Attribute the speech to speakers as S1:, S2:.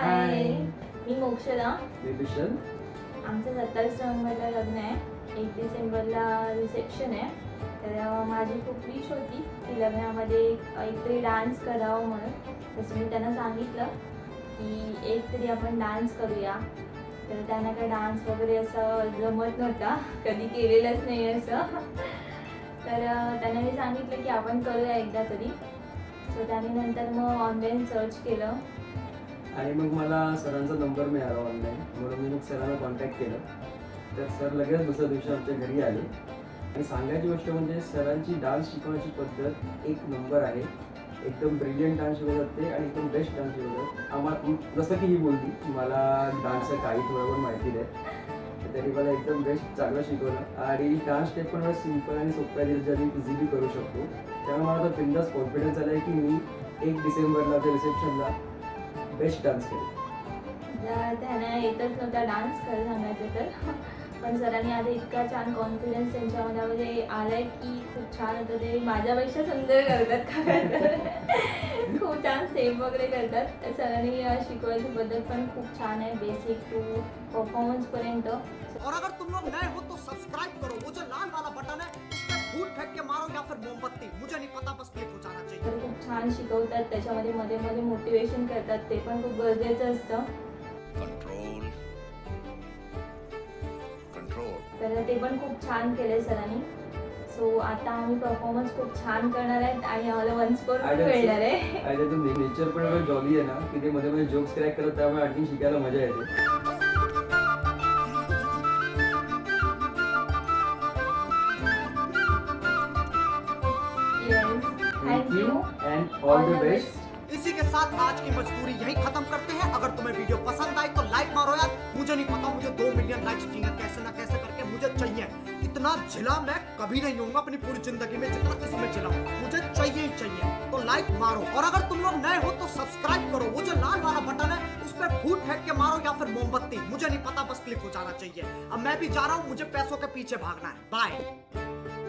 S1: हाय,
S2: मी मोक्षदा.
S1: मी विशाल.
S2: आमचं 27 नोव्हेंबरला लग्न आहे, 1 डिसेंबरला रिसेप्शन आहे. तर माझी खूप विश होती की लग्नामध्ये एकतरी डान्स करावं म्हणून. तसं मी त्यांना सांगितलं की एकतरी आपण डान्स करूया. तर त्यांना काय डान्स वगैरे असं जमत नव्हता, कधी केलेलंच नाही असं. तर त्यांना मी सांगितलं की आपण करूया एकदा तरी. सो त्याने नंतर मग ऑनलाईन सर्च केलं
S1: आणि मग मला सरांचा नंबर मिळाला ऑनलाईन, म्हणून मी मग सरांना कॉन्टॅक्ट केलं. तर सर लगेच दुसऱ्या दिवशी आमच्या घरी आले. आणि सांगायची गोष्ट म्हणजे सरांची डान्स शिकवण्याची पद्धत एक नंबर आहे. एकदम ब्रिलियंट डान्स शिकवतात ते आणि एकदम बेस्ट डान्स शिकवतात. आम्हाला जसं की ही बोलली की मला डान्सचं काही थोडं पण माहिती नाही, तर त्यांनी मला एकदम बेस्ट चांगलं शिकवलं. आणि डान्स स्टेप पण सिम्पल आणि सोप्या दिवसांनी इझिली करू शकतो. त्यामुळे मला तर बिंदास कॉन्फिडन्स आला आहे की मी 1 डिसेंबरला त्या रिसेप्शनला बेस्ट डान्स केला.
S2: त्यांना येतच नव्हता डान्स खरं सांगायचं तर. पण सरांनी आता इतका छान कॉन्फिडन्स त्यांच्या मनामध्ये आलाय की खूप छान होतं. ते माझ्यापेक्षा सुंदर करतात का खूप छान स्टेप वगैरे करतात. सरांनी शिकवायची पद्धत पण खूप छान आहे, बेसिक टू परफॉर्मन्सपर्यंत.
S3: और अगर तुम लोग नए हो तो सब्सक्राइब करो, वो जो लाल वाला बटन है उस पर फूट फेंक के मारो या फिर मोमबत्ती, मुझे नहीं पता, बस क्लिक हो जाना चाहिए.
S2: तर खूप छान शिकवतात, त्याच्यामध्ये मध्ये मध्ये मोटिवेशन करतात, ते पण खूप गरजेचं असतं.
S4: कंट्रोल कंट्रोल
S2: तर ते पण खूप छान केले सरांनी. सो आता आम्ही परफॉर्मन्स खूप छान करणार आहेत आणि आम्हाला 1 स्कोर पण मिळणार आहे.
S1: आणि त्याचं नेचर पण एवढं जॉली आहे ना की ते मध्ये मध्ये जोक्स क्रॅक करत, त्यामुळे आणखी शिकायला मजा येते.
S2: Thank you
S1: and all the best.
S3: इसी के साथ आज की मजदूरी यही खत्म करते हैं. अगर तुम्हें वीडियो पसंद आई तो लाइक मारो यार. मुझे नहीं पता, मुझे 2 मिलियन लाइक्स चाहिए, कैसे ना कैसे करके मुझे चाहिए. इतना झिला मैं कभी नहीं होऊंगा अपनी पूरी जिंदगी में जितना इसमें झिला हूं. मुझे चाहिए ही चाहिए. तो लाइक मारो. और अगर तुम लोग नए हो तो सब्सक्राइब करो, वो जो लाल वाला बटन है उस पर फूट फेंक के मारो या फिर मोमबत्ती, मुझे नहीं पता, बस क्लिक हो जाना चाहिए. अब मैं भी जा रहा हूँ, मुझे पैसों के पीछे भागना है. बाय.